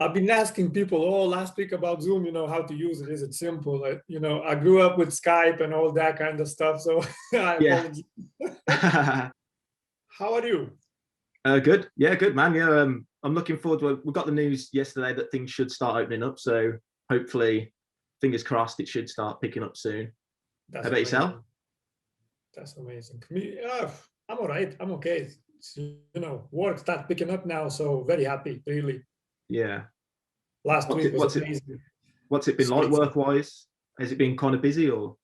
I've been asking people all last week about Zoom, how to use it. Is it simple? I grew up with Skype and all that kind of stuff. So I Yeah. apologize. How are you? Good. Yeah, good, man. Yeah, I'm looking forward to it. We got the news yesterday that things should start opening up. So hopefully, fingers crossed, it should start picking up soon. How That's about yourself? amazing. That's amazing. I'm all right. I'm okay. Work start picking up now. So very happy, really. Yeah. Last What's week it, was what's it, amazing. what's it been So like work-wise? Has it been kind of busy or?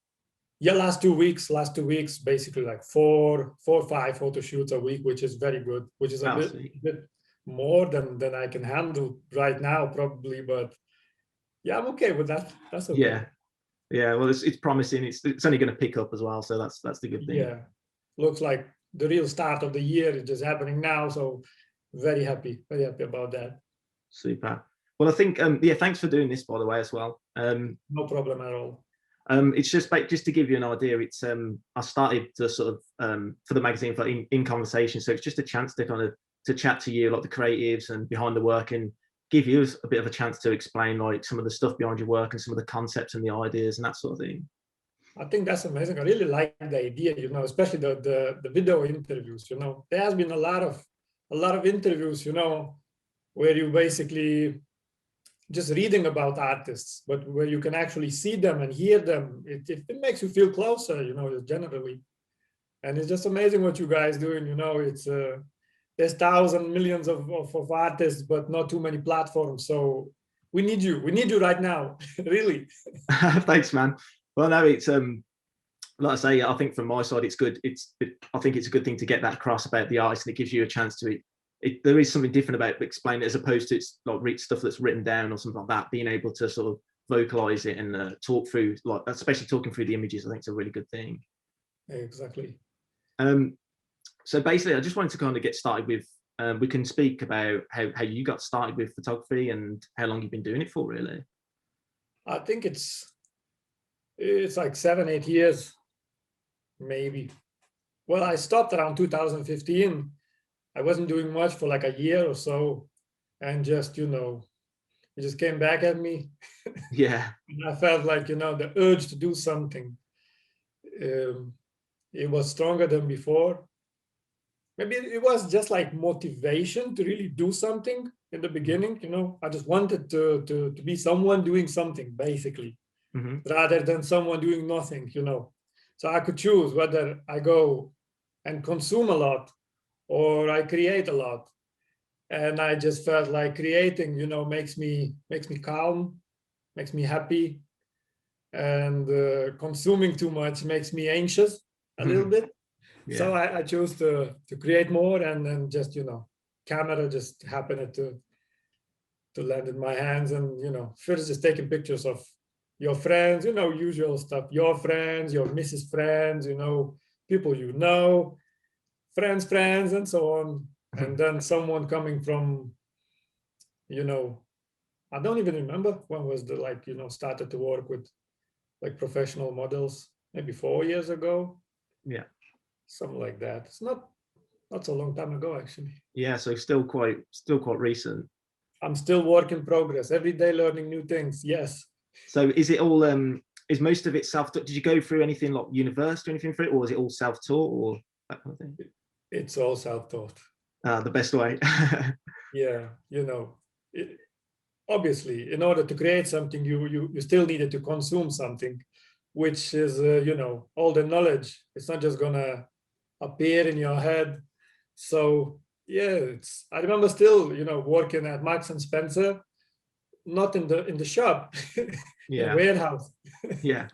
yeah, last 2 weeks, basically like four or five photo shoots a week, which is very good, which is a Oh, bit more than I can handle right now, probably. But yeah, I'm okay with that. That's yeah. okay. Yeah. Well, it's promising. It's only going to pick up as well. So that's the good thing. Yeah, looks like the real start of the year is just happening now. So very happy about that. Super. Well, I think yeah. Thanks for doing this, by the way, as well. No problem at all. It's just to give you an idea. It's I started to sort of for the magazine for in conversation, so it's just a chance to kind of to chat to you, like the creatives and behind the work, and give you a bit of a chance to explain like some of the stuff behind your work and some of the concepts and the ideas and that sort of thing. I think that's amazing. I really like the idea, especially the video interviews. There has been a lot of interviews, where you basically just reading about artists, but where you can actually see them and hear them. It makes you feel closer, generally. And it's just amazing what you guys doing. It's there's thousands, millions of artists, but not too many platforms. So we need you. We need you right now, really. Thanks, man. Well, no, it's like I say, I think from my side, it's good. I think it's a good thing to get that across about the artist, and it gives you a chance to. There is something different about explaining it as opposed to it's like read stuff that's written down or something like that. Being able to sort of vocalize it and talk through, like especially talking through the images, I think it's a really good thing. Exactly. So basically, I just wanted to kind of get started with. We can speak about how you got started with photography and how long you've been doing it for, really. I think it's like 7, 8 years, maybe. Well, I stopped around 2015. I wasn't doing much for like a year or so, and just it just came back at me. Yeah. And I felt like the urge to do something. It was stronger than before. Maybe it was just like motivation to really do something in the beginning. I just wanted to be someone doing something, basically, rather than someone doing nothing. So I could choose whether I go and consume a lot or I create a lot. And I just felt like creating, makes me calm, makes me happy, and consuming too much makes me anxious a little bit. Yeah. So I chose to create more, and then just camera just happened to land in my hands, and first just taking pictures of your friends, usual stuff, your friends, your Mrs. friends, people friends, and so on. And then someone coming from, I don't even remember when was the started to work with like professional models, maybe 4 years ago. Yeah. Something like that. It's not so long time ago, actually. Yeah, so still quite recent. I'm still work in progress. Every day learning new things. Yes. So is it all is most of it self-taught? Did you go through anything like university or anything for it, or is it all self-taught or that kind of thing? It's all self-taught. The best way. Yeah, obviously, in order to create something, you still needed to consume something, which is all the knowledge. It's not just gonna appear in your head. So yeah, I remember still working at Marks and Spencer, not in the shop, in a warehouse. Yeah.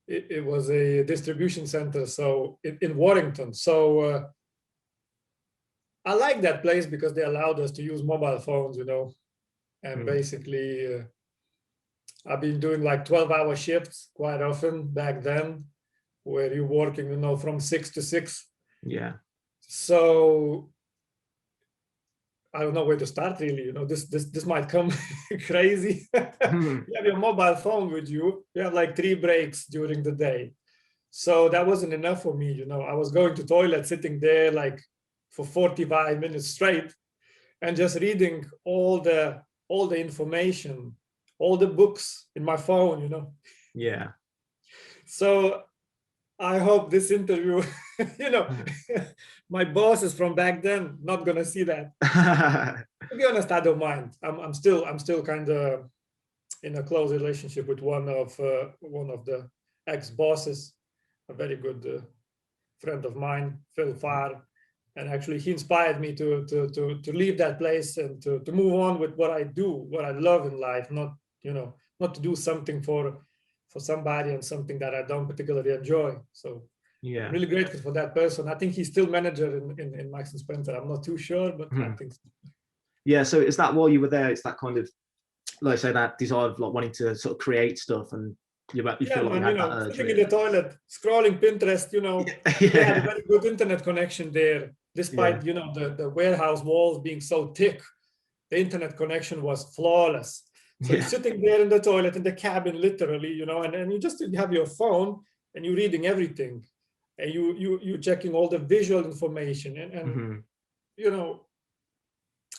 It was a distribution center, so in Warrington. So I like that place because they allowed us to use mobile phones, and basically I've been doing like 12-hour shifts quite often back then, where you're working, from 6 to 6. Yeah. So I don't know where to start, really. This might come crazy. You have your mobile phone with you. You have like 3 breaks during the day. So that wasn't enough for me. I was going to toilet, sitting there like for 45 minutes straight. and just reading all the information, all the books in my phone, you know. Yeah. So I hope this interview, you know, my bosses from back then not gonna see that. To be honest, I don't mind. I'm still kind of in a close relationship with one of the ex-bosses, a very good friend of mine, Phil Farr, and actually he inspired me to leave that place and to move on with what I do, what I love in life, not, you know, not to do something for somebody and something that I don't particularly enjoy. So I'm Yeah. really grateful for that person. I think he's still manager in Max and Spencer. I'm not too sure, but I think so. Yeah. So is that while you were there, it's that kind of, like I say, that desire of like wanting to sort of create stuff, and you Yeah, feel like you man, had you that know, urge, sitting in really? the toilet, scrolling Pinterest, you know, we had a Yeah. very good internet connection there, Yeah. despite, you know, the warehouse walls being so thick. The internet connection was flawless. So you're Yeah. sitting there in the toilet, in the cabin, literally, you know, and you just have your phone and you're reading everything, and you checking all the visual information, and Hmm. you know,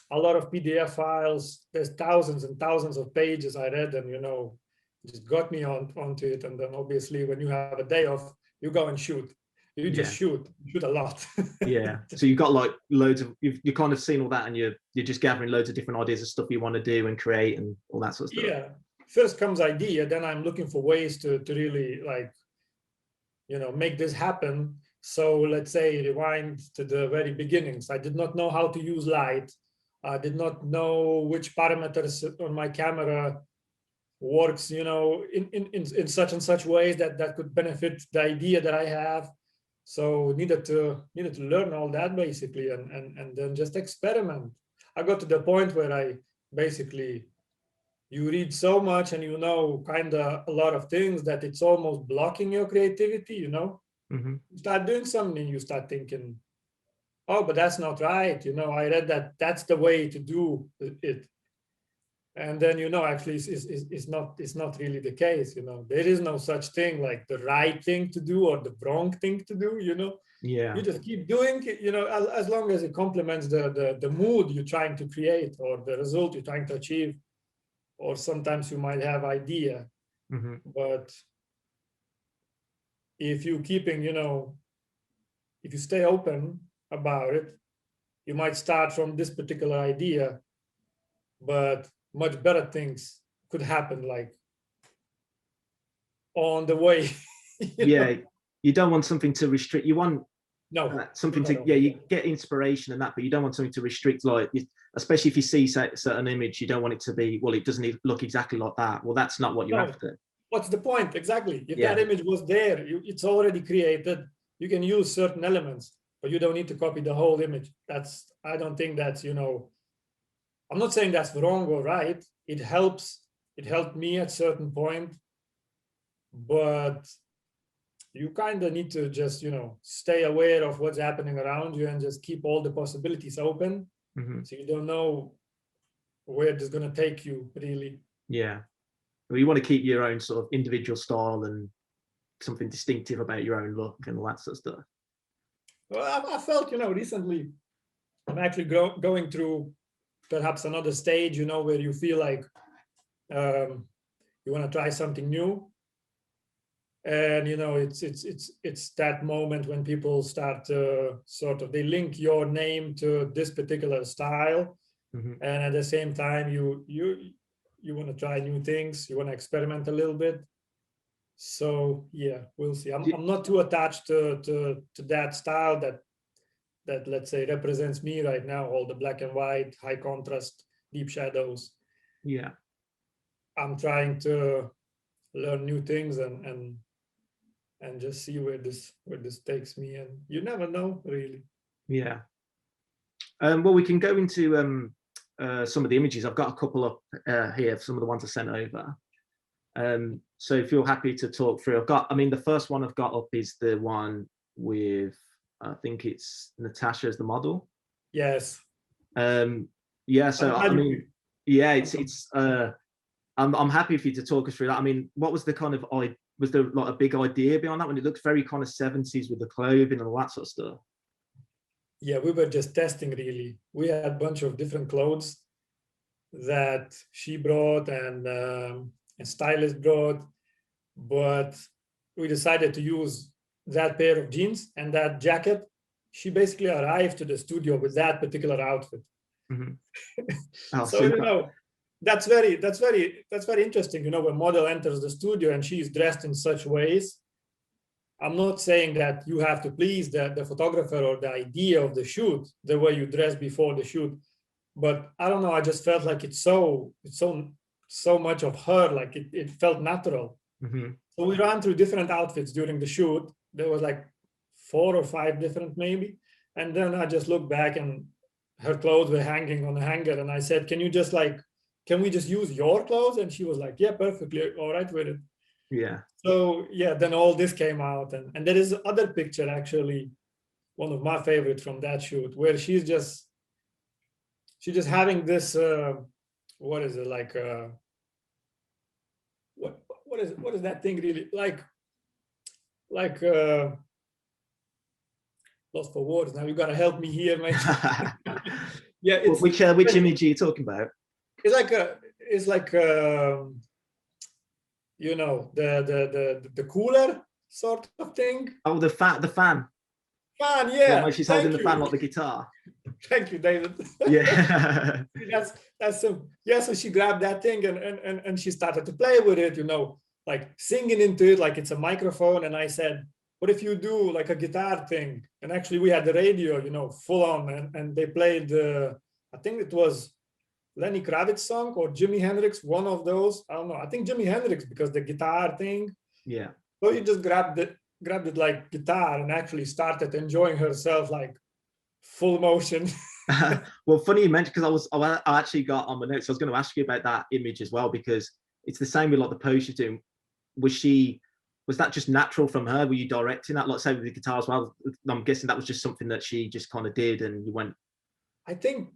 a lot of PDF files. There's thousands and thousands of pages I read, and you know, just got me onto it. And then obviously, when you have a day off, you go and shoot. You just Yeah. shoot a lot. Yeah. So you've got like loads of, you've kind of seen all that, and you're just gathering loads of different ideas of stuff you want to do and create and all that sort of stuff. Yeah. First comes idea, then I'm looking for ways to really, like, you know, make this happen. So let's say rewind to the very beginnings. I did not know how to use light. I did not know which parameters on my camera works, you know, in such and such ways that could benefit the idea that I have. So needed to learn all that basically, and then just experiment. I got to the point where I basically, you read so much and you know kind of a lot of things that it's almost blocking your creativity, you know. Hmm. You start doing something, you start thinking, oh, but that's not right, you know, I read that that's the way to do it. And then, you know, actually it's not really the case, you know. There is no such thing like the right thing to do or the wrong thing to do, you know. Yeah. You just keep doing it, you know, as long as it complements the mood you're trying to create or the result you're trying to achieve. Or sometimes you might have idea, Hmm. but if you keeping, you know, if you stay open about it, you might start from this particular idea, but much better things could happen, like on the way. You Yeah. know? You don't want something to restrict. You want No, something no, to, no. yeah, you get inspiration and that, but you don't want something to restrict, like especially if you see certain image, you don't want it to be, well, it doesn't look exactly like that. Well, that's not what you're No. after. What's the point? Exactly. If that Yeah. image was there, it's already created. You can use certain elements, but you don't need to copy the whole image. That's, I don't think that's, you know, I'm not saying that's wrong or right. It helps. It helped me at certain point, but you kind of need to just, you know, stay aware of what's happening around you and just keep all the possibilities open, Hmm. so you don't know where it's going to take you, really. Yeah. Well, you want to keep your own sort of individual style and something distinctive about your own look and all that sort of stuff. Well, I felt, you know, recently I'm actually going through perhaps another stage, you know, where you feel like you want to try something new. And you know, it's that moment when people start sort of, they link your name to this particular style, Hmm. and at the same time you want to try new things, you want to experiment a little bit. So yeah, we'll see. I'm not too attached to that style that let's say represents me right now, all the black and white, high contrast, deep shadows. Yeah. I'm trying to learn new things and just see where this takes me, and you never know, really. Yeah. Well, we can go into some of the images. I've got a couple up here, some of the ones I sent over. So if you're happy to talk through, I mean, the first one I've got up is the one with, I think it's Natasha as the model. Yes, Yeah, I'm so glad I you mean, yeah, I'm- I'm happy for you to talk us through that. I mean, what was the kind of, was there like a big idea behind that one? It looks very kind of 70s with the clothing and all that sort of stuff. Yeah, we were just testing really. We had a bunch of different clothes that she brought and stylist brought, but we decided to use that pair of jeans and that jacket. She basically arrived to the studio with that particular outfit. Mm-hmm. Oh, So you super. know, that's very interesting. You know, when model enters the studio and she's dressed in such ways. I'm not saying that you have to please the photographer or the idea of the shoot, the way you dress before the shoot. But I don't know, I just felt like it's so much of her, like it felt natural. Mm-hmm. So we ran through different outfits during the shoot. There was like 4 or 5 different maybe. And then I just looked back and her clothes were hanging on a hanger. And I said, can we just use your clothes? And she was like, yeah, perfectly all right with it. Yeah. So yeah, then all this came out, and there is other picture actually, one of my favorites from that shoot, where she's just having this what is it like what is that thing really like lost for words now. You gotta help me here, mate. Yeah, which image are you talking about? it's like you know, the cooler sort of thing. Oh, the fan. Man, The one yeah, where she's holding thank the fan you. like the guitar. Thank you, David. Yeah. That's so yeah. So she grabbed that thing and she started to play with it, you know, like singing into it like it's a microphone. And I said, what if you do like a guitar thing? And actually, we had the radio, you know, full on, and they played. I think it was Lenny Kravitz song or Jimi Hendrix, one of those. I don't know. I think Jimi Hendrix because the guitar thing. Yeah. So you just grabbed it like guitar and actually started enjoying herself like full motion. Well, funny you mentioned, because I actually got on my notes. I was going to ask you about that image as well, because it's the same with like the pose she's doing. Was that just natural from her? Were you directing that, like say with the guitar as well? I'm guessing that was just something that she just kind of did, and you went. I think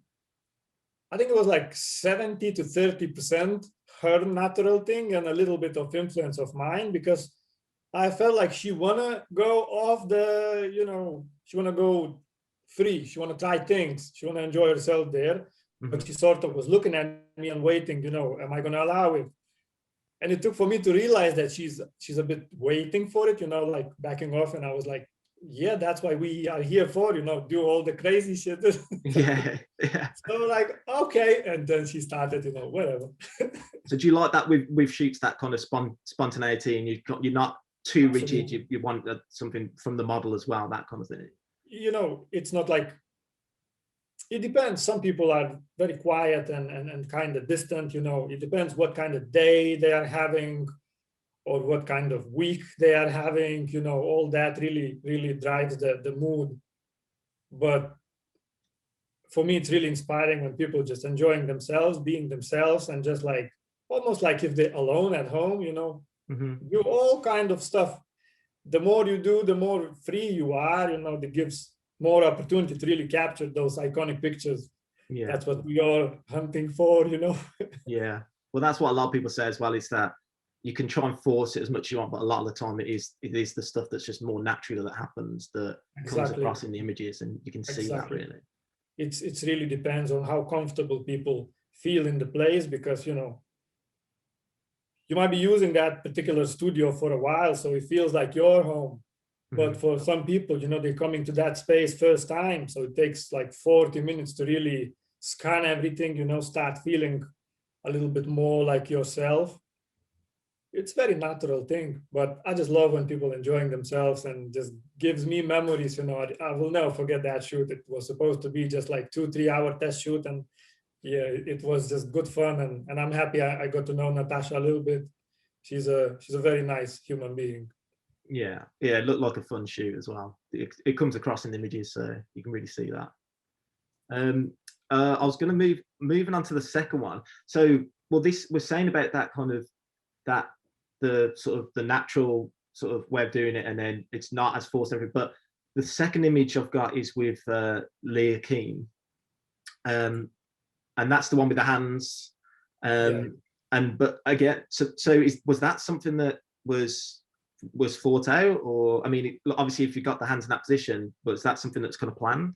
it was like 70 to 30% her natural thing and a little bit of influence of mine, because I felt like she wanna go off the, you know, she wanna go free. She wanna try things. She wanna enjoy herself there. But she sort of was looking at me and waiting, you know, am I gonna allow it? And it took for me to realize that she's a bit waiting for it, you know, like backing off. And I was like, yeah, that's why we are here for, you know, do all the crazy shit. Yeah. Yeah. So like, okay. And then she started, you know, whatever. So do you like that with shoots, that kind of spontaneity, and you're not too Absolutely. rigid? You want something from the model as well, that kind of thing. You know, it's not like, it depends. Some people are very quiet and kind of distant, you know. It depends what kind of day they are having or what kind of week they are having, you know. All that really drives the mood. But for me, it's really inspiring when people just enjoying themselves, being themselves, and just like almost like if they're alone at home, you know, do all kind of stuff. The more you do, the more free you are, you know. That gives more opportunity to really capture those iconic pictures. Yeah. That's what we are hunting for, you know. Yeah. Well, that's what a lot of people say as well, is that you can try and force it as much as you want, but a lot of the time it is the stuff that's just more natural that happens, that comes Exactly. across in the images, and you can see that really. It's really depends on how comfortable people feel in the place, because you know, you might be using that particular studio for a while, so it feels like your home. But for some people, you know, they're coming to that space first time, so it takes like 40 minutes to really scan everything, you know, start feeling a little bit more like yourself. It's very natural thing, but I just love when people enjoying themselves, and just gives me memories, you know. I will never forget that shoot. It was supposed to be just like 2-3 hour test shoot, and yeah, it was just good fun, and I'm happy I got to know Natasha a little bit. She's a very nice human being. Yeah, it looked like a fun shoot as well. It comes across in the images, so you can really see that. I was going to moving on to the second one. So, well, this we're saying about that kind of the sort of the natural sort of way of doing it, and then it's not as forced everything. But the second image I've got is with Leah Keane, and that's the one with the hands. Yeah. And but again, was that something that was thought out, or I mean, obviously if you got the hands in that position, was that something that's kind of planned?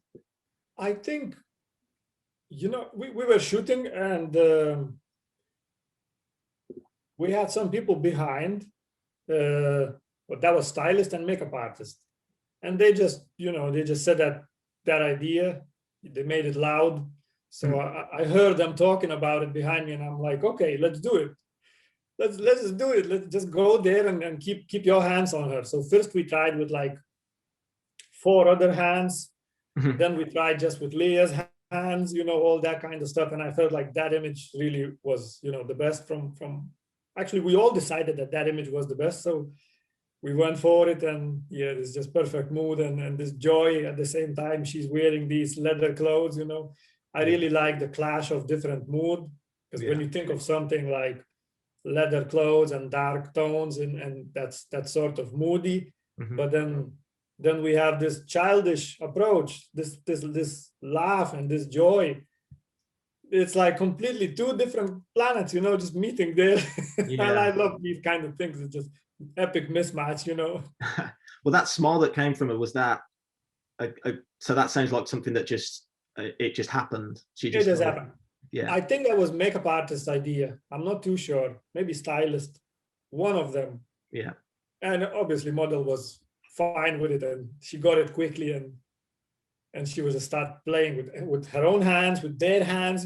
I think, we were shooting, and we had some people behind, but that was stylist and makeup artist. And they just, they just said that idea, they made it loud. So I heard them talking about it behind me, and I'm like, okay, let's do it. Let's just do it. Let's just go there and keep your hands on her. So first we tried with like 4 other hands. Then we tried just with Leah's hands, all that kind of stuff. And I felt like that image really was, the best from actually, we all decided that image was the best. So we went for it, and yeah, it's just perfect mood and this joy at the same time. She's wearing these leather clothes, I really like the clash of different mood, because when you think of something like leather clothes and dark tones, and that's sort of moody, but then we have this childish approach, this laugh and this joy. It's like completely 2 different planets, just meeting there. And I love these kind of things. It's just epic mismatch. Well, that smile that came from her, was that so that sounds like something that just it just happened. It just happened. Yeah, I think that was makeup artist's idea. I'm not too sure. Maybe stylist, one of them. Yeah. And obviously model was fine with it, and she got it quickly, and she was just start playing with her own hands, with their hands,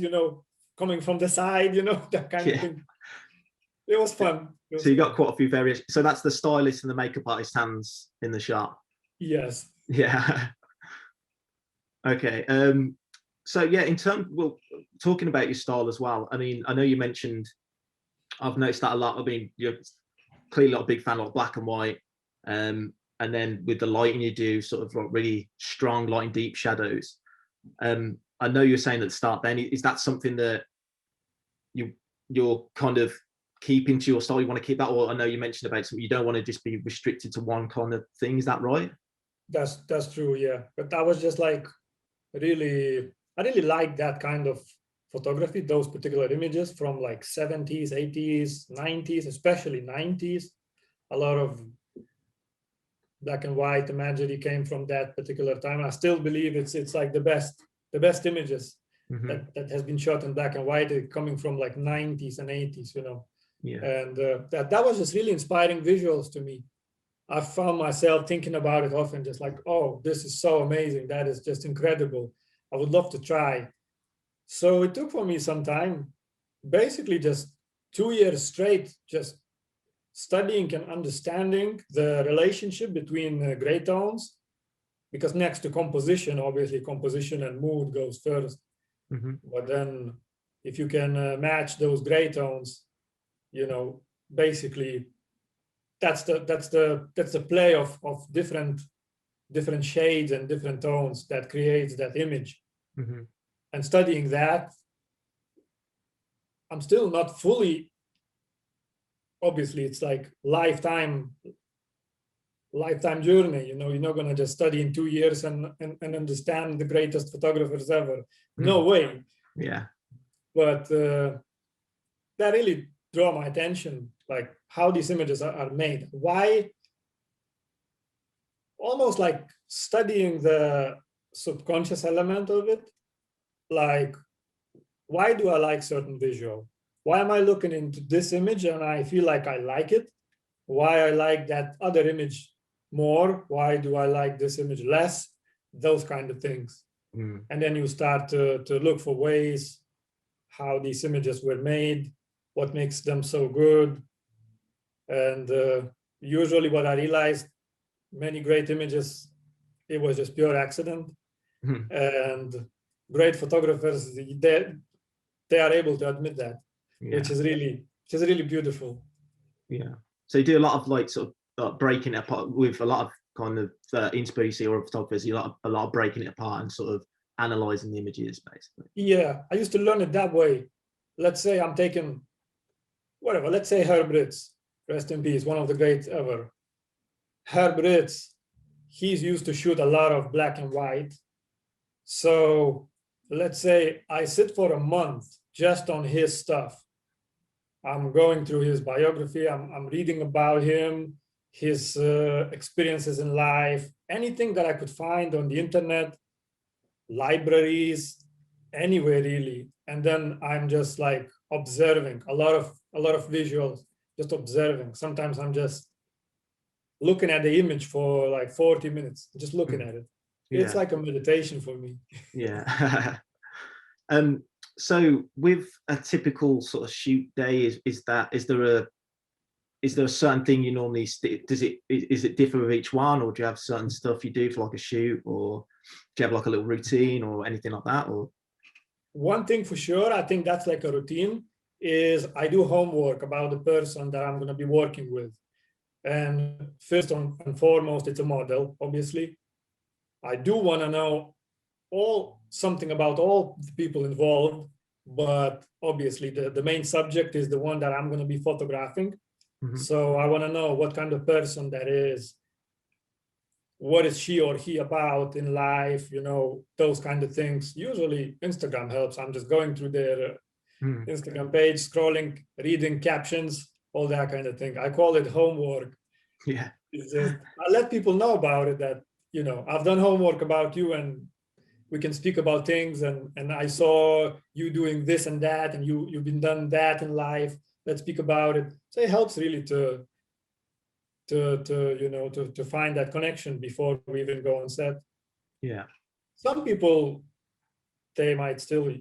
coming from the side, that kind of thing. It was fun. So you got quite a few variations. So that's the stylist and the makeup artist hands in the shot. Yes. Yeah. Okay. So yeah, talking about your style as well. I mean, I know you mentioned, I've noticed that a lot. I mean, you're clearly not a big fan of black and white. And then with the lighting, you do sort of really strong light and deep shadows. I know you're saying at the start, then, is that something that you're kind of keeping to your style? You want to keep that? Or I know you mentioned about something, you don't want to just be restricted to one kind of thing. Is that right? That's true, yeah. But I was just like, I really like that kind of photography, those particular images from like 70s, 80s, 90s, especially 90s. A lot of black and white imagery came from that particular time. I still believe it's like the best images that has been shot in black and white, coming from like 90s and 80s, Yeah. And that was just really inspiring visuals to me. I found myself thinking about it often, just like, oh, this is so amazing. That is just incredible. I would love to try. So it took for me some time, basically just 2 years straight, just studying and understanding the relationship between gray tones, because next to composition, obviously composition and mood goes first. But then if you can match those gray tones, basically that's the play of different shades and different tones that creates that image. And studying that, I'm still not fully, obviously it's like lifetime journey. You're not going to just study in 2 years and understand the greatest photographers ever. No way. Yeah. But that really drew my attention, like how these images are made. Why? Almost like studying the subconscious element of it. Like, why do I like certain visual? Why am I looking into this image and I feel like I like it? Why I like that other image more? Why do I like this image less? Those kind of things. And then you start to look for ways how these images were made, what makes them so good. And usually what I realized, many great images, it was just pure accident. And great photographers, they are able to admit that, which is really beautiful. Yeah. So you do a lot of like sort of breaking it apart with a lot of kind of inspiration or photographers. You a lot of breaking it apart and sort of analyzing the images, basically. Yeah, I used to learn it that way. Let's say I'm taking whatever. Let's say Herb Ritz, rest in peace, one of the greats ever. Herb Ritz, he's used to shoot a lot of black and white. So let's say I sit for a month just on his stuff. I'm going through his biography. I'm reading about him, his experiences in life, anything that I could find on the internet. libraries, anywhere really. And then I'm just like observing a lot of visuals, just observing. Sometimes I'm just looking at the image for like 40 minutes, just looking at it. It's Yeah. like a meditation for me. Yeah. So with a typical sort of shoot day, is there a certain thing you normally is it differ with each one, or do you have certain stuff you do for like a shoot, or do you have like a little routine or anything like that? Or One thing for sure, I think that's like a routine, is I do homework about the person that I'm going to be working with. And first and foremost, it's a model, obviously. I do want to know something about all the people involved, but obviously the main subject is the one that I'm going to be photographing. So I want to know what kind of person that is, what is she or he about in life, those kind of things. Usually Instagram helps. I'm just going through their Instagram page, scrolling, reading captions, all that kind of thing. I call it homework. yeah. It's just, I let people know about it, that, I've done homework about you, and we can speak about things, and I saw you doing this and that, and you've been done that in life. Let's speak about it. So it helps really to find that connection before we even go on set. Yeah. Some people, they might still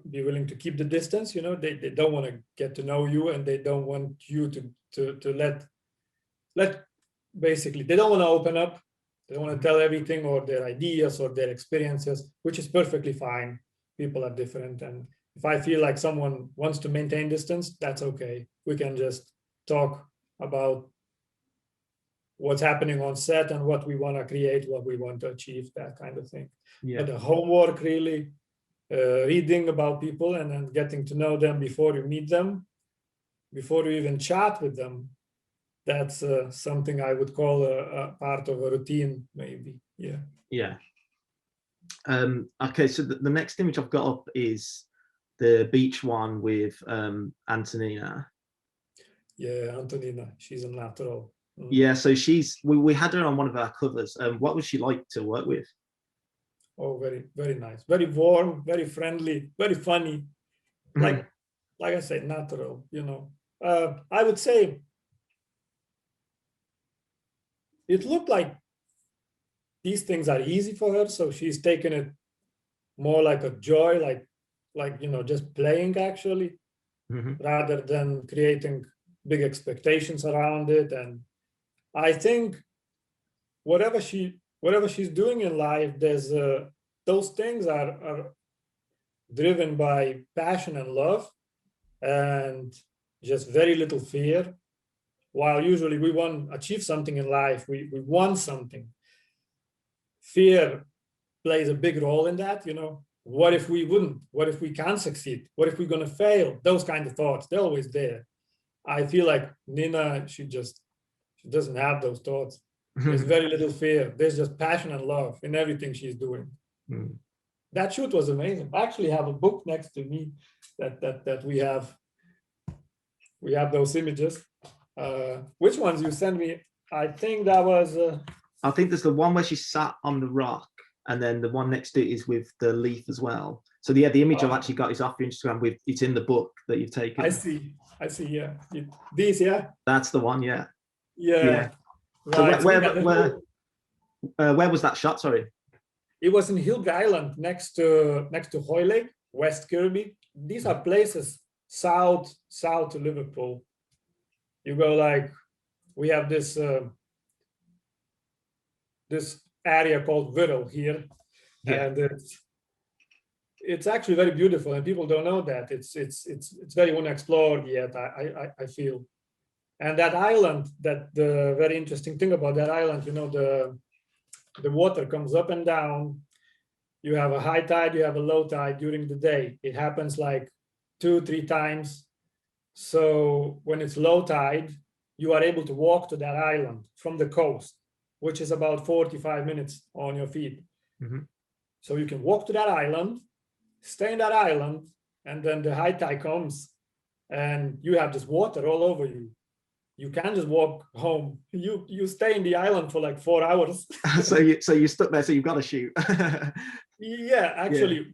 be willing to keep the distance. They don't want to get to know you, and they don't want you to let basically, they don't want to open up. They don't want to tell everything, or their ideas or their experiences, which is perfectly fine. People are different, and if I feel like someone wants to maintain distance, that's okay. We can just talk about what's happening on set and what we want to create, what we want to achieve, that kind of thing. Yeah. But the homework, really, reading about people and then getting to know them before you meet them, before you even chat with them, that's something I would call a part of a routine, maybe. Yeah. Yeah. Okay, so the next image I've got up is the beach one with Antonina. Yeah, Antonina, she's a natural. Yeah, so we had her on one of our covers. What was she like to work with? Oh, very, very nice. Very warm, very friendly, very funny. Like I said, natural, I would say it looked like these things are easy for her, so she's taken it more like a joy, like just playing, actually, rather than creating big expectations around it. And I think whatever she's doing in life, there's those things are driven by passion and love, and just very little fear. While usually we want to achieve something in life, we want something. Fear plays a big role in that. What if we wouldn't? What if we can't succeed? What if we're going to fail? Those kind of thoughts, they're always there. I feel like Nina, she doesn't have those thoughts. There's very little fear. There's just passion and love in everything she's doing. That shoot was amazing. I actually have a book next to me that we have those images. Which ones you sent me? I think that was I think there's the one where she sat on the rock, and then the one next to it is with the leaf as well. So the image I've actually got is off your Instagram. It's in the book that you've taken. I see. Yeah. These, yeah. That's the one. Yeah. Yeah. Right. So where was that shot? Sorry. It was in Hilg Island, next to Hoy Lake, West Kirby. These are places south to Liverpool. You go we have this this area called Wirral here, and it's actually very beautiful, and people don't know that. It's very unexplored yet, I feel. And that island, the very interesting thing about that island, the water comes up and down. You have a high tide, you have a low tide during the day. It happens like 2-3 times. So when it's low tide, you are able to walk to that island from the coast, which is about 45 minutes on your feet. So you can walk to that island, stay in that island, and then the high tide comes and you have this water all over you. you can't just walk home. You stay in the island for like 4 hours. So you stuck there, so you've got to shoot. Yeah, actually,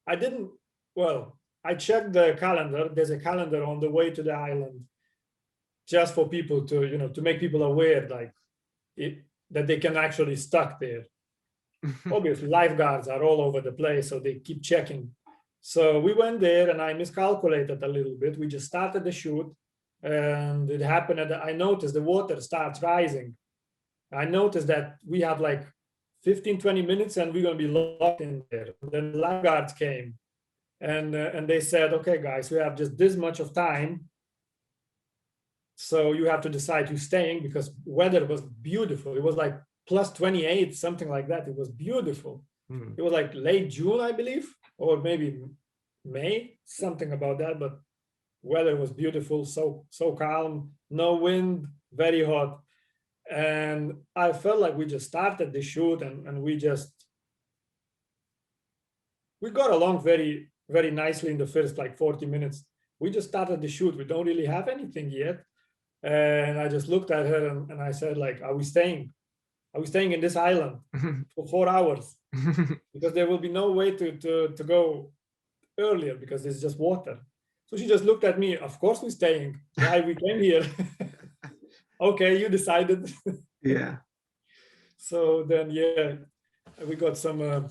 I didn't. Well, I checked the calendar. There's a calendar on the way to the island, just for people to to make people aware, like that they can actually stuck there. Obviously, lifeguards are all over the place, so they keep checking. So we went there, and I miscalculated a little bit. We just started the shoot, and it happened that I noticed the water starts rising. I noticed that we have like 15-20 minutes and we're going to be locked in there. Then the lifeguards came, and they said, okay guys, we have just this much of time, so you have to decide who's staying, because weather was beautiful. It was like plus 28, something like that. It was beautiful. It was like late June, I believe, or maybe May, something about that, but weather was beautiful, so calm, no wind, very hot. And I felt like we just started the shoot, and we got along very, very nicely in the first like 40 minutes. We just started the shoot. We don't really have anything yet. And I just looked at her, and I said, like, are we staying in this island for 4 hours? Because there will be no way to go earlier, because it's just water. So she just looked at me. Of course we're staying. Why we came here? Okay, you decided. Yeah. So then, yeah, we got some.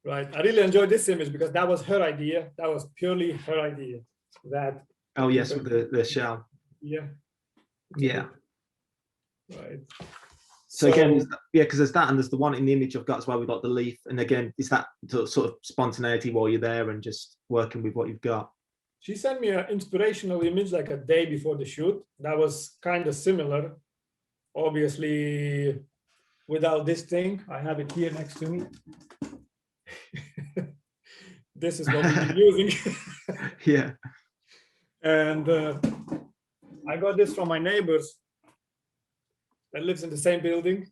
Right. I really enjoyed this image because that was her idea. That was purely her idea. That. Oh yes, with the shell. Yeah. Yeah. Right. So again, because there's that, and there's the one in the image I've got as well. We've got the leaf, and again, is that sort of spontaneity while you're there and just working with what you've got? She sent me an inspirational image like a day before the shoot. That was kind of similar, obviously, without this thing. I have it here next to me. This is what we've been using. Yeah. And I got this from my neighbors that lives in the same building.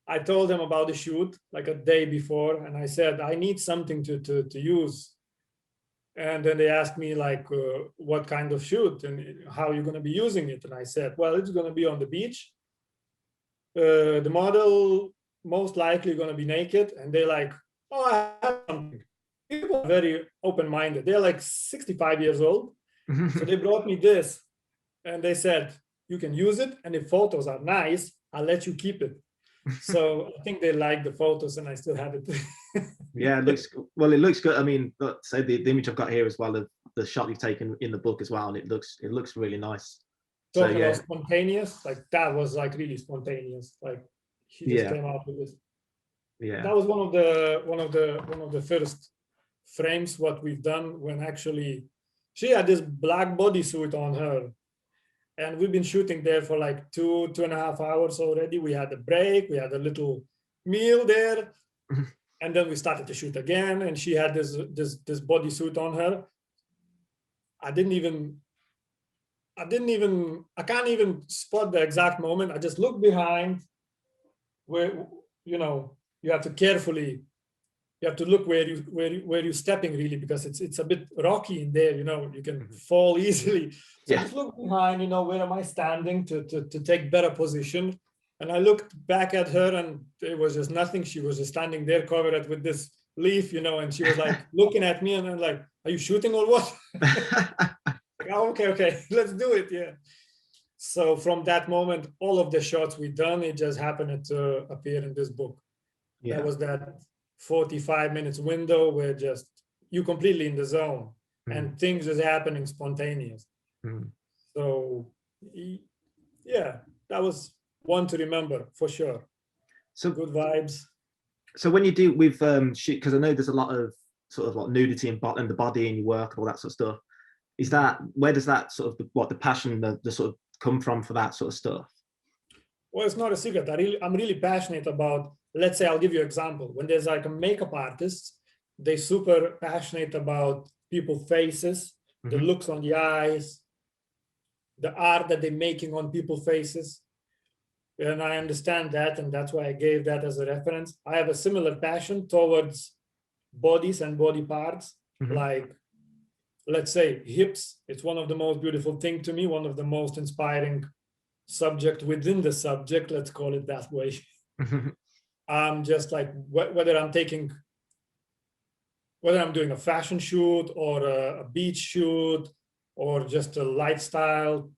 I told them about the shoot like a day before, and I said, I need something to use. And then they asked me like, what kind of shoot and how you're going to be using it. And I said, well, it's going to be on the beach. The model most likely going to be naked. And they're like, oh, I have something. People are very open-minded. They're like 65 years old. So they brought me this, and they said, you can use it. And if photos are nice, I'll let you keep it. So I think they like the photos, and I still have it. Yeah, it looks good. I mean, say the image I've got here as well, the shot you've taken in the book as well, and it looks really nice. Talking about spontaneous, like that was like really spontaneous. Like he just came out with this. Yeah, that was one of the first frames what we've done, when actually she had this black bodysuit on her, and we've been shooting there for like 2.5 hours already. We had a break, we had a little meal there, and then we started to shoot again, and she had this bodysuit on her. I can't even spot the exact moment. I just looked behind, where you have to carefully, you have to look where you're stepping, really, because it's a bit rocky in there. You can fall easily. So just look behind. Where am I standing to take better position? And I looked back at her, and it was just nothing. She was just standing there, covered with this leaf, and she was like looking at me, and I'm like, "Are you shooting or what?" Like, oh, okay, let's do it. Yeah. So from that moment, all of the shots we done, it just happened to appear in this book. Yeah. That was that 45 minutes window where just you completely in the zone, and things is happening spontaneous. So yeah, that was one to remember for sure. So good vibes. So when you do with shoot, because I know there's a lot of sort of like nudity and the body in your work and all that sort of stuff. Is that, where does that sort of the passion, the sort of come from for that sort of stuff? Well, it's not a secret. I'm really passionate about, let's say, I'll give you an example. When there's like a makeup artist, they're super passionate about people's faces, the looks on the eyes, the art that they're making on people's faces. And I understand that, and that's why I gave that as a reference. I have a similar passion towards bodies and body parts. Like let's say hips, it's one of the most beautiful thing to me, one of the most inspiring subject within the subject, let's call it that way. I'm just like, whether I'm doing a fashion shoot or a beach shoot or just a lifestyle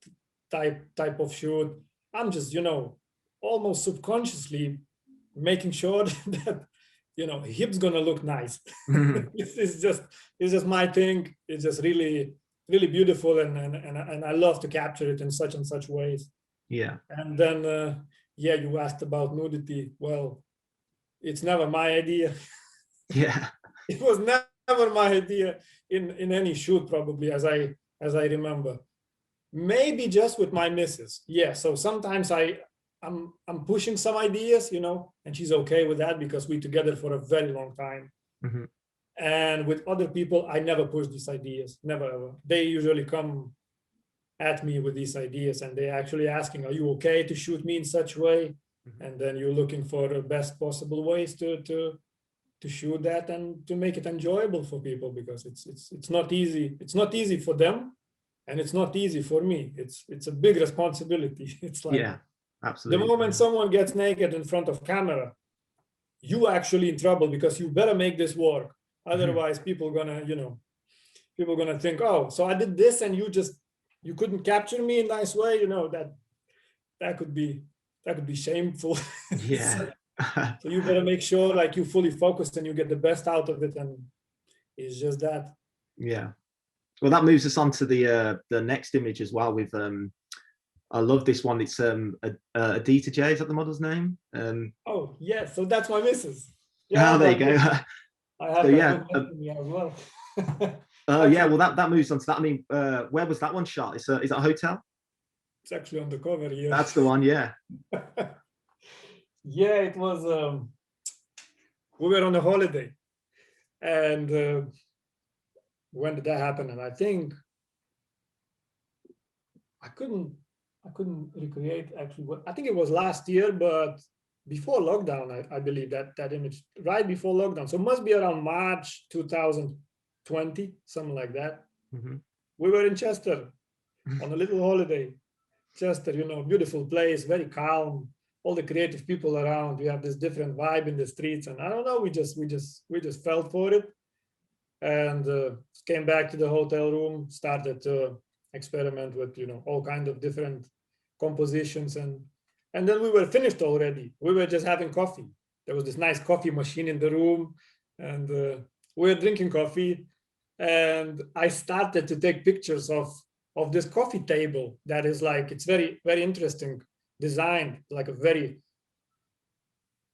type of shoot, I'm just, almost subconsciously making sure that, hips gonna look nice. It's just my thing. It's just really, really beautiful, and I love to capture it in such and such ways. Yeah. And then, yeah, you asked about nudity. Well, it's never my idea. Yeah. It was never my idea in any shoot, probably, as I remember. Maybe just with my missus. Yeah. So sometimes I'm pushing some ideas, and she's okay with that because we together for a very long time. Mm-hmm. And with other people, I never push these ideas. Never ever. They usually come at me with these ideas, and they're actually asking, "Are you okay to shoot me in such way?" Mm-hmm. And then you're looking for the best possible ways to shoot that and to make it enjoyable for people, because it's not easy. It's not easy for them, and it's not easy for me. It's a big responsibility. It's like, Yeah, the absolutely. moment someone gets naked in front of camera, you actually in trouble, because you better make this work. Otherwise, people gonna think, oh, so I did this and you couldn't capture me in a nice way. That could be shameful. Yeah. So you better make sure like you fully focused and you get the best out of it, and it's just that. Yeah. Well, that moves us on to the next image as well. With I love this one. It's Dee Jay. Is that the model's name? Oh yeah, so that's my missus. Oh, Yeah, there you go. I have So that yeah. one next to me as well. Oh yeah. Actually, Well, that moves on to that. I mean, where was that one shot? Is that a hotel? it's actually on the cover here. That's the one. Yeah. Yeah, it was. We were on a holiday, and when did that happen? And I think I couldn't recreate actually. I think it was last year, but before lockdown, I believe that image right before lockdown. So it must be around March 2020, something like that. Mm-hmm. We were in Chester on a little holiday. Chester, beautiful place, very calm. All the creative people around. We have this different vibe in the streets, and I don't know. We just felt for it, and came back to the hotel room. Started to experiment with all kind of different compositions, and then we were finished already. We were just having coffee. There was this nice coffee machine in the room, and we were drinking coffee, and I started to take pictures of this coffee table that is like, it's very, very interesting designed, like a very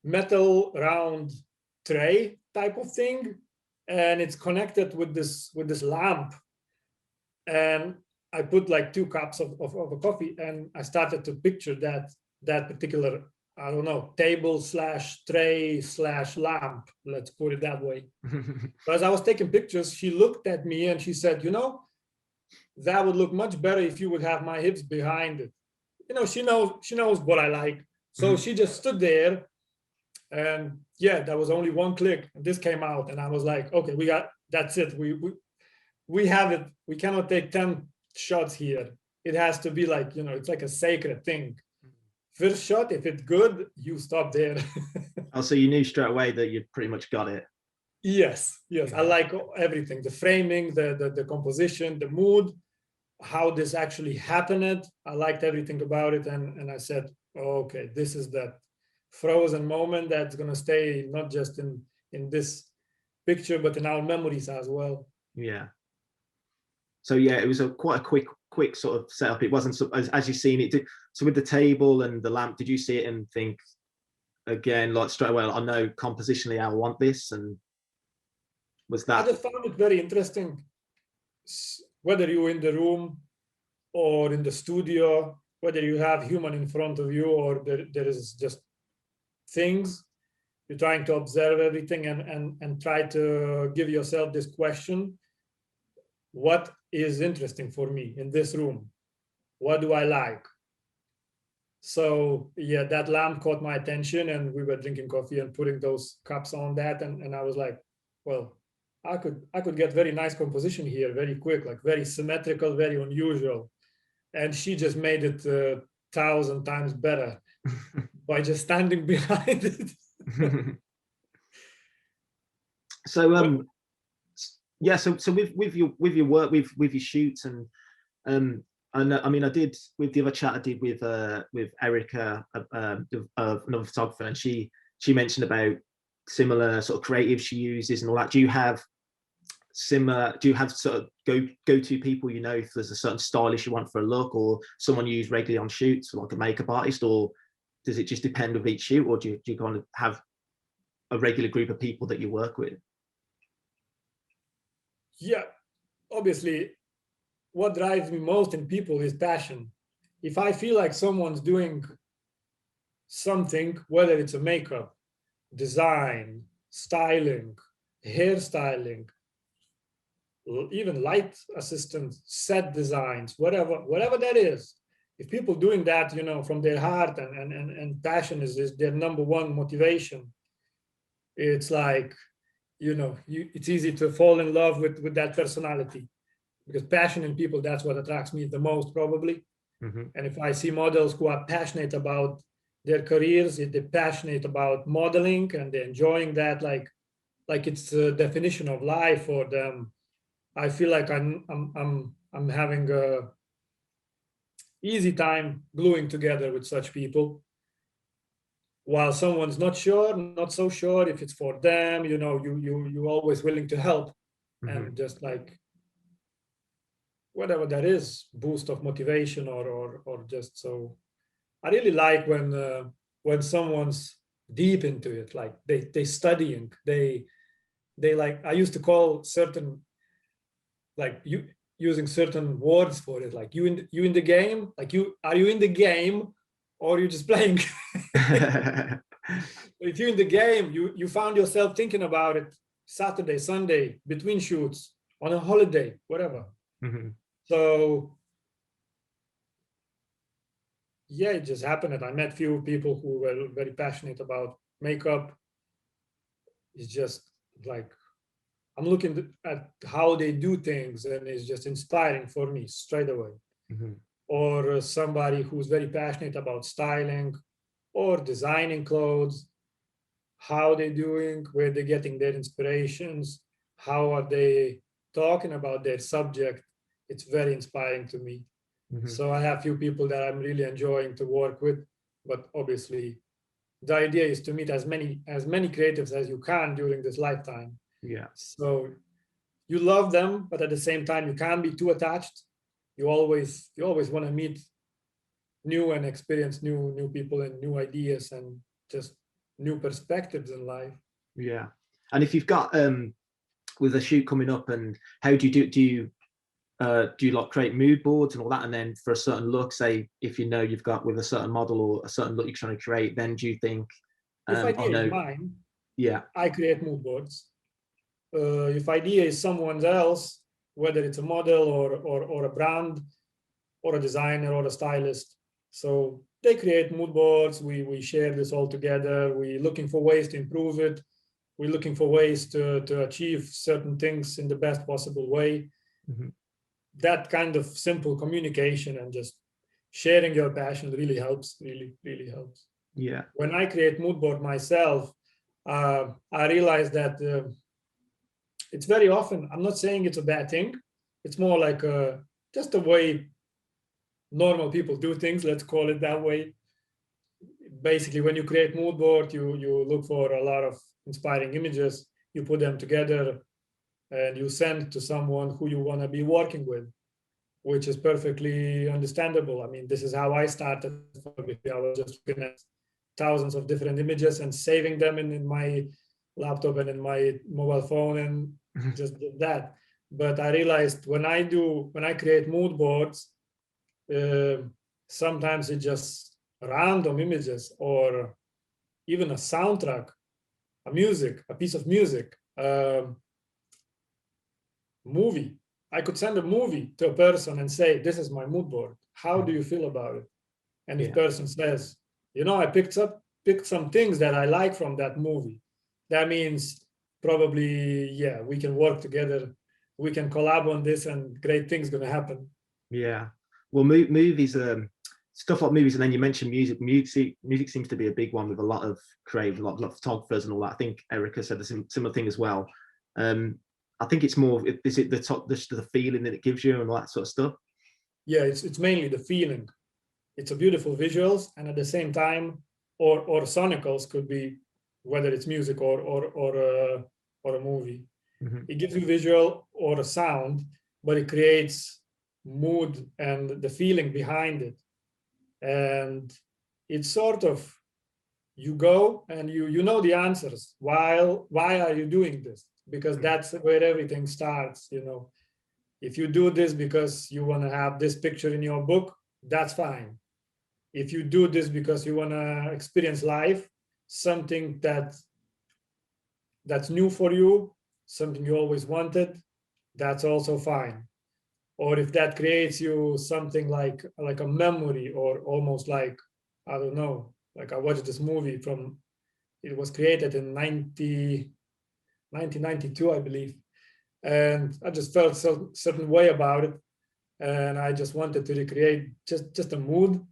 metal round tray type of thing, and it's connected with this lamp. And I put like 2 cups of a coffee, and I started to picture that particular, I don't know, table slash tray slash lamp, let's put it that way. So as I was taking pictures, she looked at me and she said, that would look much better if you would have my hips behind it. She knows what I like. So she just stood there, and yeah, that was only one click, and this came out, and I was like, okay, that's it. We have it. We cannot take 10 shots here. It has to be like, it's like a sacred thing. First shot, if it's good, you stop there. Oh, so you knew straight away that you pretty much got it. Yes. I like everything, the framing, the composition, the mood, how this actually happened. I liked everything about it, and I said, oh, okay, this is that frozen moment that's going to stay not just in this picture, but in our memories as well. Yeah. So yeah, it was quite a quick sort of setup. It wasn't as you've seen it. So with the table and the lamp, did you see it and think again, like straight away, I know compositionally I want this? And was that? I just found it very interesting, whether you're in the room or in the studio, whether you have human in front of you or there is just things. You're trying to observe everything and try to give yourself this question: what is interesting for me in this room? What do I like? So yeah, that lamp caught my attention, and we were drinking coffee and putting those cups on that, and I was like, well, I could get very nice composition here very quick, like very symmetrical, very unusual. And she just made it 1,000 times better by just standing behind it. So What? yeah, so with your work, with your shoots, and I mean, I did with the other chat I did with Erica, another photographer, and she mentioned about similar sort of creatives she uses and all that. Do you have similar? Do you have sort of go-to people, you know, if there's a certain stylist you want for a look, or someone you use regularly on shoots, like a makeup artist, or does it just depend with each shoot, or do you kind of have a regular group of people that you work with? Yeah, obviously, what drives me most in people is passion. If I feel like someone's doing something, whether it's a makeup, design, styling, hairstyling, even light assistant, set designs, whatever that is. If people doing that, you know, from their heart and passion is their number one motivation, it's like, you know, it's easy to fall in love with that personality, because passion in people, that's what attracts me the most probably. Mm-hmm. And if I see models who are passionate about their careers, if they're passionate about modeling and they're enjoying that, like it's the definition of life for them, I feel like I'm having a easy time gluing together with such people. While someone's not sure, not so sure if it's for them, you know, you always willing to help, Mm-hmm. and just like whatever that is, boost of motivation or just so. I really like when someone's deep into it, like they studying, they like, I used to call certain, like, you using certain words for it, like you in the game, like you are, you in the game or you just playing. If you're in the game, you found yourself thinking about it Saturday, Sunday, between shoots, on a holiday, whatever. Mm-hmm. So yeah, it just happened that I met few people who were very passionate about makeup. It's just like I'm looking at how they do things, and it's just inspiring for me straight away. Mm-hmm. Or somebody who's very passionate about styling or designing clothes, how they're doing, where they're getting their inspirations, how are they talking about their subject. It's very inspiring to me. Mm-hmm. So I have few people that I'm really enjoying to work with, but obviously the idea is to meet as many creatives as you can during this lifetime. Yeah. So you love them, but at the same time you can't be too attached. You always want to meet new and experience new people and new ideas and just new perspectives in life. Yeah. And if you've got with a shoot coming up, and how do you do you like create mood boards and all that, and then for a certain look, say if you know you've got with a certain model or a certain look you're trying to create, then do you think If I idea is know, mine, yeah. I create mood boards. If idea is someone else, whether it's a model or a brand or a designer or a stylist, so they create mood boards. We share this all together. We're looking for ways to improve it. We're looking for ways to achieve certain things in the best possible way. Mm-hmm. That kind of simple communication and just sharing your passion really helps, really helps. Yeah. When I create mood board myself, I realize that it's very often, I'm not saying it's a bad thing, it's more like just a way normal people do things, let's call it that way. Basically, when you create mood board, you look for a lot of inspiring images, you put them together, and you send to someone who you want to be working with, which is perfectly understandable. I mean, this is how I started photography. I was just looking at thousands of different images and saving them in my laptop and in my mobile phone, and just did that. But I realized when I create mood boards, uh, sometimes it's just random images or even a soundtrack, a piece of music, movie. I could send a movie to a person and say, "This is my mood board. How do you feel about it?" And if Yeah. person says, "You know, I picked some things that I like from that movie," that means probably, yeah, we can work together, we can collab on this, and great things gonna happen. Yeah. Well, movies, stuff like movies, and then you mentioned music. Music seems to be a big one with a lot of creative, a lot of photographers and all that. I think Erica said the similar thing as well. I think it's more, is it the feeling that it gives you and all that sort of stuff? Yeah, it's mainly the feeling. It's a beautiful visuals, and at the same time, or sonicals could be, whether it's music or a movie. Mm-hmm. It gives you visual or a sound, but it creates mood and the feeling behind it. And it's sort of, you go and you know the answers. Why are you doing this? Because that's where everything starts. If you do this because you want to have this picture in your book, that's fine. If you do this because you want to experience life, something that's new for you, something you always wanted, that's also fine. Or if that creates you something like a memory, or almost like, I don't know, like I watched this movie it was created in 1992, I believe. And I just felt a certain way about it. And I just wanted to recreate just a mood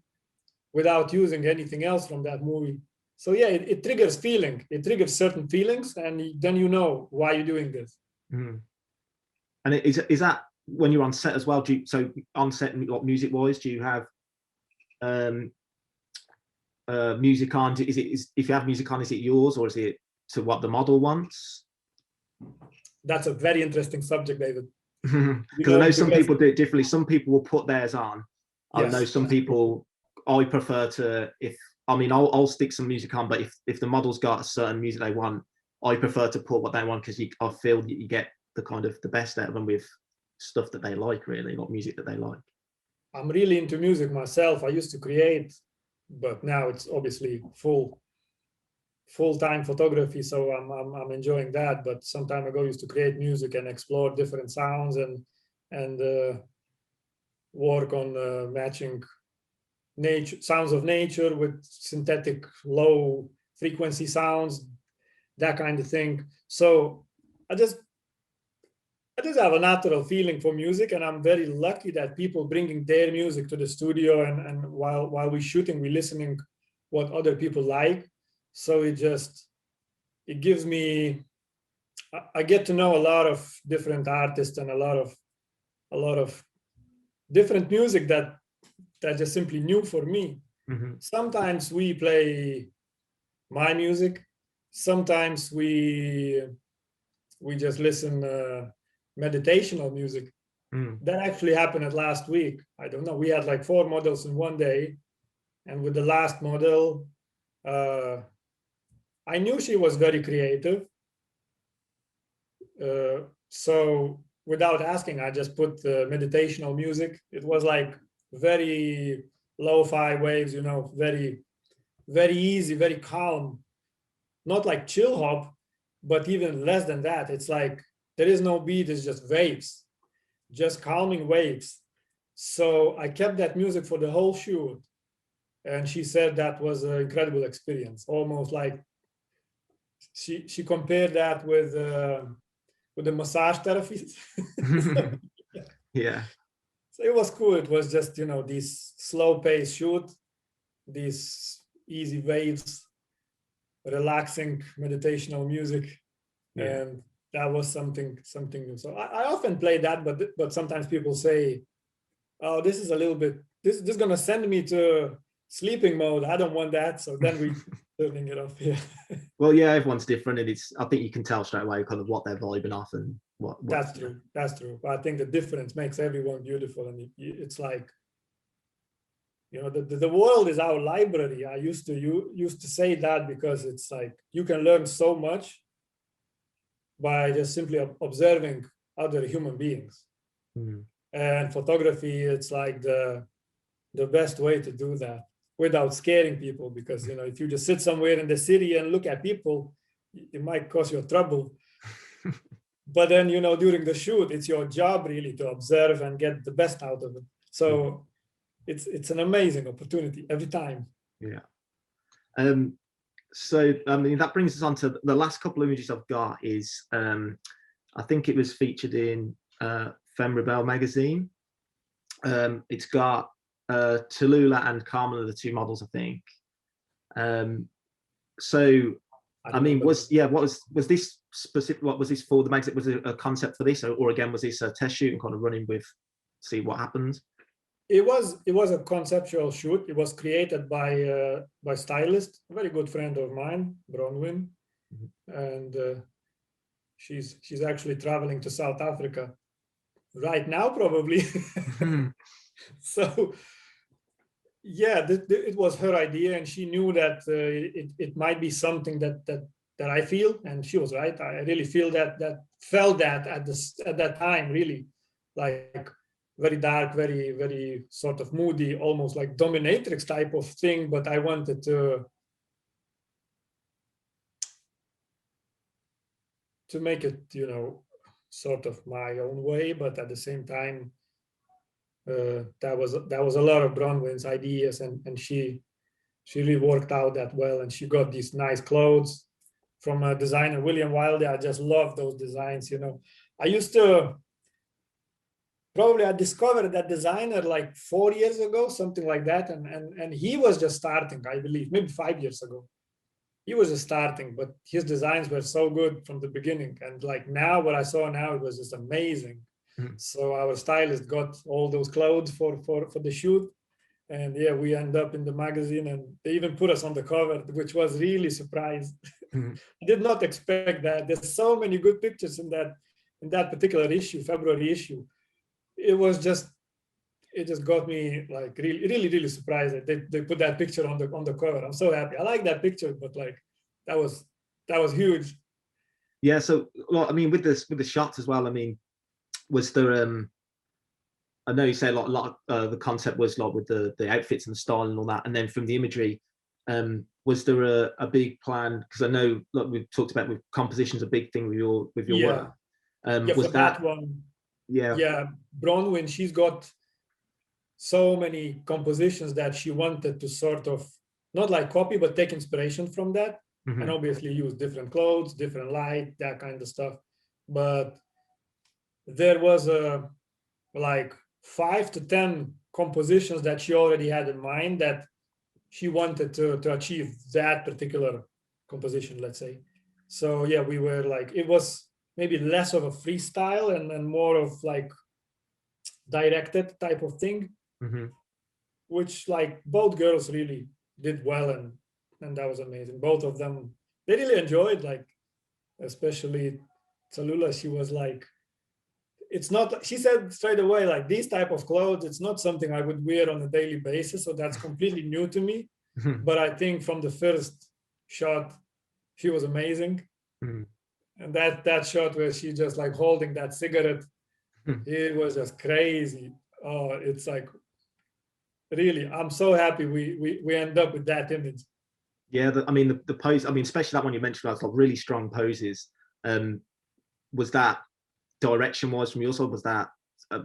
without using anything else from that movie. So yeah, it triggers feeling. It triggers certain feelings, and then you know why you're doing this. Mm. And is that when you're on set as well? So on set, like music wise, do you have music on? If you have music on, is it yours, or is it to what the model wants? That's a very interesting subject, David. Because I know some people do it differently. Some people will put theirs on. I know some people, I prefer to, I'll stick some music on, but if the model's got a certain music they want, I prefer to put what they want, because I feel that you get the best out of them with stuff that they like, really, not music that they like. I'm really into music myself. I used to create, but now it's obviously full-time photography, so I'm enjoying that. But some time ago, I used to create music and explore different sounds and work on matching sounds of nature with synthetic low frequency sounds, that kind of thing. So I just have a natural feeling for music, and I'm very lucky that people bringing their music to the studio, and while we're shooting, we're listening what other people like. So it gives me, I get to know a lot of different artists and a lot of different music that just simply new for me. Mm-hmm. Sometimes we play my music. Sometimes we just listen meditational music. That actually happened last week. I don't know. We had like 4 models in one day, and with the last model, I knew she was very creative. So without asking, I just put meditational music. It was like very lo-fi waves, very, very easy, very calm. Not like chill hop, but even less than that. It's like there is no beat, it's just waves, just calming waves. So I kept that music for the whole shoot. And she said that was an incredible experience. Almost like she compared that with the massage therapist. Yeah. So it was cool. It was just, this slow pace shoot, these easy waves, relaxing meditational music. Yeah. And that was something new. So I often play that, but sometimes people say, oh, this is a little bit, this is gonna send me to sleeping mode. I don't want that. So then we turning it off. Yeah. Well, yeah, everyone's different, and I think you can tell straight away kind of what they're vibing off and what That's true. That's true. But I think the difference makes everyone beautiful, and it's like, the world is our library. I used to say that, because it's like you can learn so much by just simply observing other human beings. And photography, it's like the best way to do that without scaring people, because if you just sit somewhere in the city and look at people, it might cause you trouble. But then during the shoot, it's your job really to observe and get the best out of it. So it's an amazing opportunity every time. Yeah. So I mean, that brings us on to the last couple of images I've got. Is I think it was featured in Femme Rebelle magazine. It's got Tallulah and Carmen are the two models, I think. So I mean, what was this specific? What was this for the magazine? Was it a concept for this, or again, was this a test shoot and kind of running with, see what happens? It was a conceptual shoot. It was created by stylist, a very good friend of mine, Bronwyn, and she's actually traveling to South Africa right now, probably. So yeah, it was her idea, and she knew that it might be something that I feel, and she was right. I really feel felt that at that time, really, like very dark, very, very sort of moody, almost like dominatrix type of thing. But I wanted to make it, sort of my own way, but at the same time, that was a lot of Bronwyn's ideas, and she really worked out that well, and she got these nice clothes from a designer, William Wilde. I just love those designs. I used to I discovered that designer like 4 years ago, something like that, and he was just starting, I believe, maybe 5 years ago. He was just starting, but his designs were so good from the beginning, and like now, what I saw now, it was just amazing. So our stylist got all those clothes for the shoot, and yeah, we end up in the magazine, and they even put us on the cover, which was really surprised. I did not expect that. There's so many good pictures in that particular issue, February issue. It just got me like really, really, really surprised that they put that picture on the cover. I'm so happy. I like that picture, but like that was huge. Yeah. So, well, I mean, with the shots as well. I mean, was there I know you say a lot the concept was like with the outfits and the style and all that, and then from the imagery, was there a big plan? Because I know, like we've talked about, with composition's a big thing with your work. Yeah, was for that one, yeah, Bronwyn, she's got so many compositions that she wanted to sort of not like copy, but take inspiration from that, and obviously use different clothes, different light, that kind of stuff. But there was like 5 to 10 compositions that she already had in mind that she wanted to achieve that particular composition, let's say. So yeah, we were like, it was maybe less of a freestyle and more of like directed type of thing, which like both girls really did well, and that was amazing. Both of them, they really enjoyed, like especially Tallulah. She was like, it's not, she said straight away, like these type of clothes, it's not something I would wear on a daily basis, so that's completely new to me. But I think from the first shot, she was amazing. And that shot where she just like holding that cigarette, it was just crazy. Oh, it's like, really, I'm so happy we end up with that image. Yeah, I mean the pose. I mean, especially that one you mentioned, like really strong poses. Was that direction-wise from your side? Was that?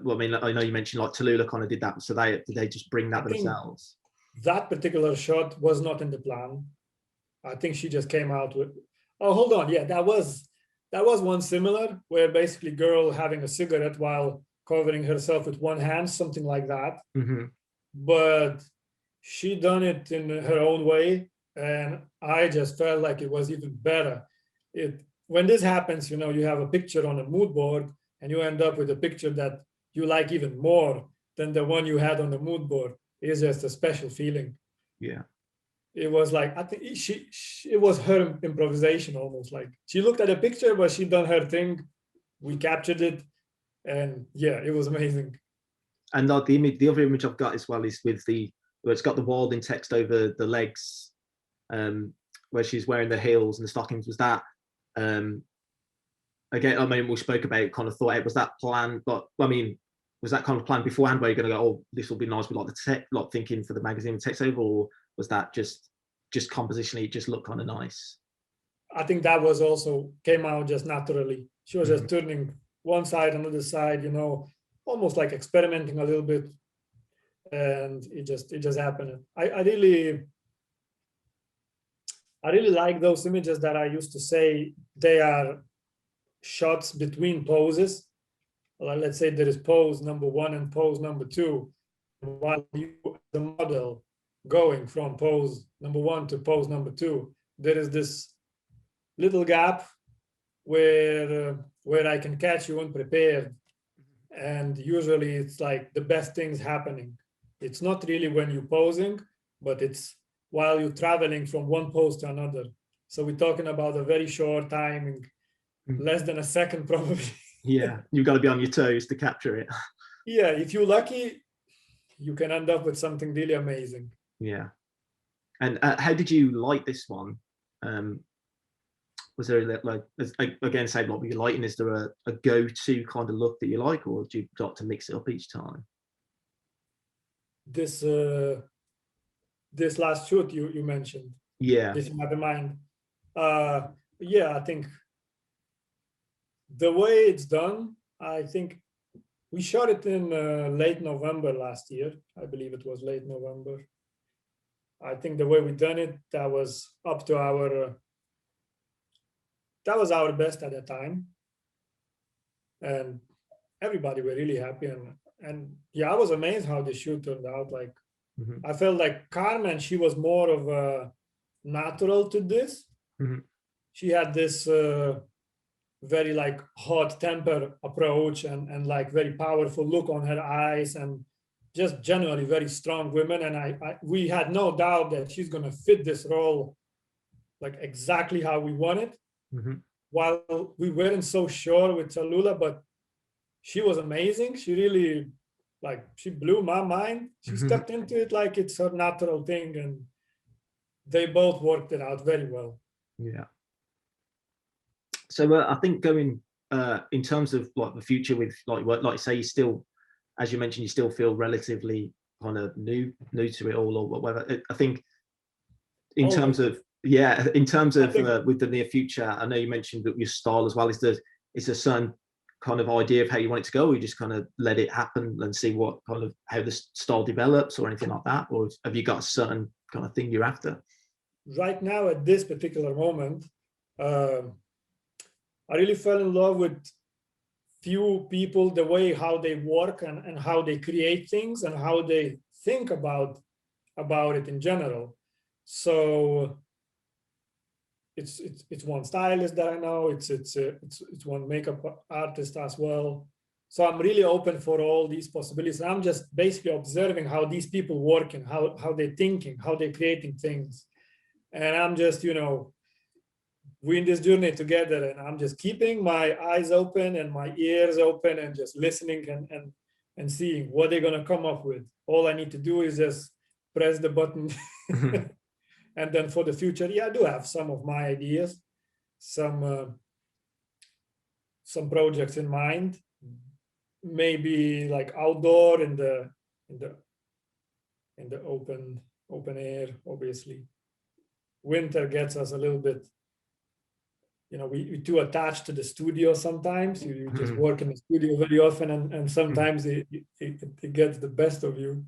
Well, I mean, I know you mentioned like Tallulah kind of did that. So did they just bring that themselves? That particular shot was not in the plan. I think she just came out with. Oh, hold on. Yeah, that was one similar where basically girl having a cigarette while covering herself with one hand, something like that. But she done it in her own way, and I just felt like it was even better. When this happens, you have a picture on a mood board, and you end up with a picture that you like even more than the one you had on the mood board. It's just a special feeling. Yeah. It was like, I think it was her improvisation almost. Like she looked at a picture, but she done her thing. We captured it, and yeah, it was amazing. And the other image I've got as well is where it's got the Wilding text over the legs, where she's wearing the heels and the stockings. Was that again? I mean, we spoke about kind of thought. Was that planned? But I mean, was that kind of planned beforehand? Where you're going to go, oh, this will be nice with like the tech, like thinking for the magazine text over, or was that just compositionally, it just looked kind of nice? I think that was also came out just naturally. She was just turning one side, another side, almost like experimenting a little bit, and it just happened. I I really like those images that I used to say they are shots between poses. Well, let's say there is pose number 1 and pose number 2. While you, the model, going from pose number 1 to pose number 2, there is this little gap where I can catch you unprepared. And usually it's like the best things happening. It's not really when you're posing, but it's while you're traveling from one pose to another. So we're talking about a very short timing, less than a second probably. Yeah, you've got to be on your toes to capture it. Yeah, if you're lucky, you can end up with something really amazing. Yeah. And how did you like this one? Was there like again, say like with your lighting, is there a go-to kind of look that you like, or do you got to mix it up each time? This last shoot you mentioned. Yeah. This you have in mind. Yeah, I think the way it's done, I think we shot it in late November last year. I believe it was late November. I think the way we done it, that was up to our that was our best at the time, and everybody were really happy. And yeah, I was amazed how the shoot turned out. Like, I felt like Carmen, she was more of a natural to this. She had this very like hot temper approach and like very powerful look on her eyes, and just generally very strong women. And we had no doubt that she's gonna fit this role like exactly how we want it. While we weren't so sure with Tallulah, but she was amazing. She really, like, she blew my mind. She stepped into it like it's her natural thing, and they both worked it out very well. Yeah. So I think going in terms of like the future with like say you still, as you mentioned, you still feel relatively kind of new to it all or whatever. I think in terms of with the near future, I know you mentioned that your style as well. Is there a certain kind of idea of how you want it to go, or you just kind of let it happen and see what kind of how the style develops or anything like that, or have you got a certain kind of thing you're after? Right now, at this particular moment, I really fell in love with few people, the way how they work and how they create things and how they think about it in general. So it's one stylist that I know. It's one makeup artist as well. So I'm really open for all these possibilities. I'm just basically observing how these people work and how they're thinking, how they're creating things. And I'm just, we're in this journey together, and I'm just keeping my eyes open and my ears open and just listening and seeing what they're gonna come up with. All I need to do is just press the button. And then for the future, yeah, I do have some of my ideas, some projects in mind, maybe like outdoor in the open air. Obviously, winter gets us a little bit. We're too attached to the studio sometimes. You just work in the studio very often, and sometimes it gets the best of you.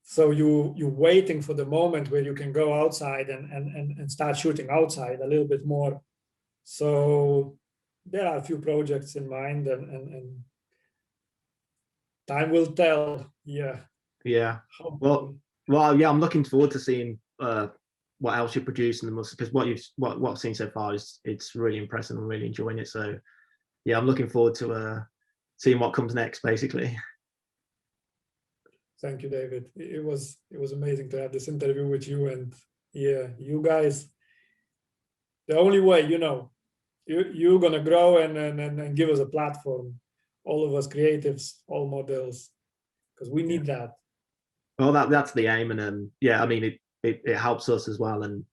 So you're waiting for the moment where you can go outside and start shooting outside a little bit more. So there are a few projects in mind, and time will tell. Yeah. Well, yeah, I'm looking forward to seeing what else you produce in the muscle, because what I've seen so far it's really impressive. I'm really enjoying it. So yeah, I'm looking forward to seeing what comes next, basically. Thank you, David. It was amazing to have this interview with you, and yeah, you guys, the only way, you're gonna grow and give us a platform, all of us creatives, all models, because we need that. Well, that's the aim, and yeah, I mean it helps us as well, and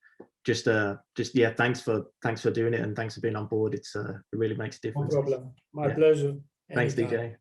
just yeah, thanks for doing it, and thanks for being on board. It really makes a difference. No problem. My pleasure. Thanks, Anytime. DJ.